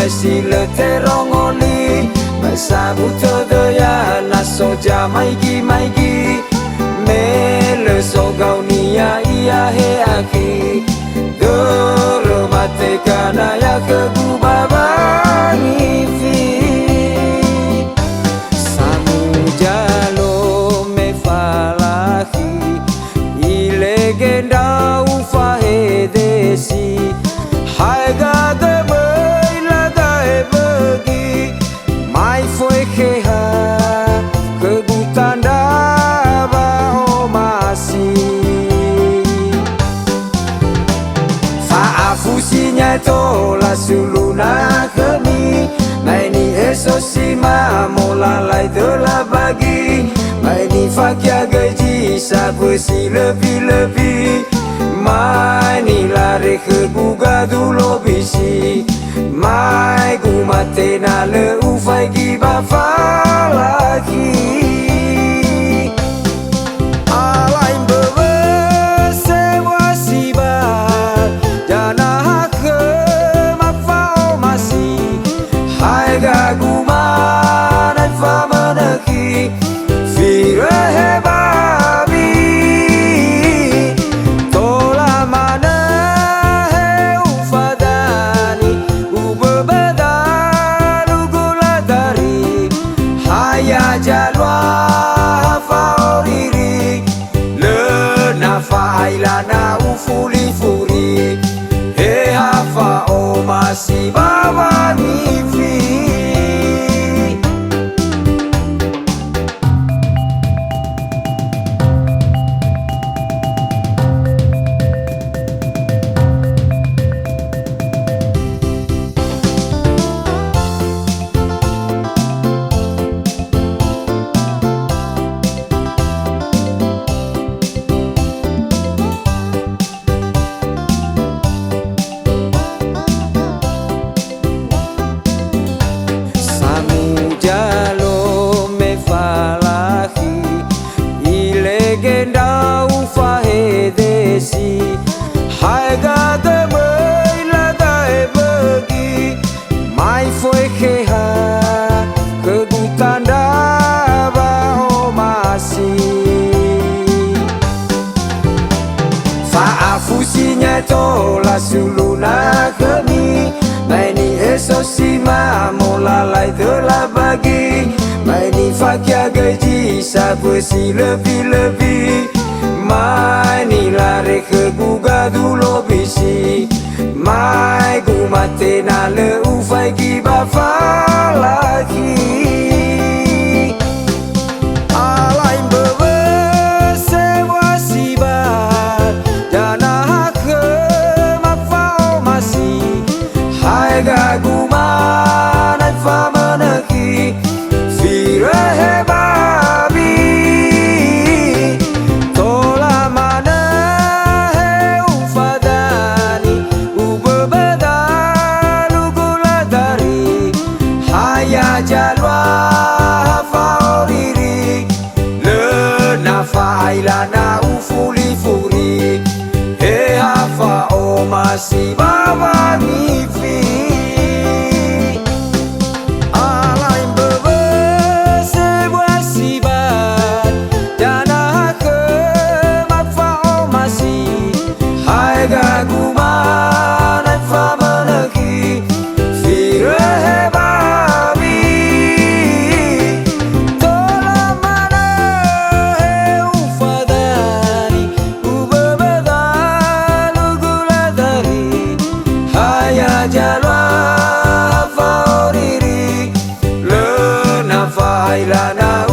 mai si le te rongoli mai sabu todo ya na soja mai gi me le so gau nia ia he aki doro mate kana ya ke gubabani fi samu jalo me falahi I legenda ufa he desi hai ga de mai la ga e bagi mai foi ke ha ke gutanda ba o masi fa afusinya to la suluna kami mai ni eso si ma mola lai de la bagi mai ni fakia gaji sa si lebih mai ni lari ke guga dulu bisi mai gu mate na le ufai gi ba lagi alai bebe sewa siba jana ke mafao masi hai ga gu mana fa manaki fire heba jalwa faoriri le na failana ufuli furi he hafa o masi baba ni fi legenda ufa he desi hai ga de mai la ga e bagi mai foi ke ha ke gutanda ba o masi fa afusinya to la suluna kami mai ni eso si ma mola lai de la bagi mai ni fakia gaji sa si lebih mai ni lari ke guga dulu bisi mai gu mate na le ufai gi ba lagi alai bebe sewa siba jana ke mafao masi hai ga gu mana fa manaki fire heba jalwa faoriri le na failana ufuli furi he hafa o masi baba ni fi alai bebe sewa sibat jana ke mafa o masi hai ga gumana fa manaki fire heba jalwa faoriri le na failana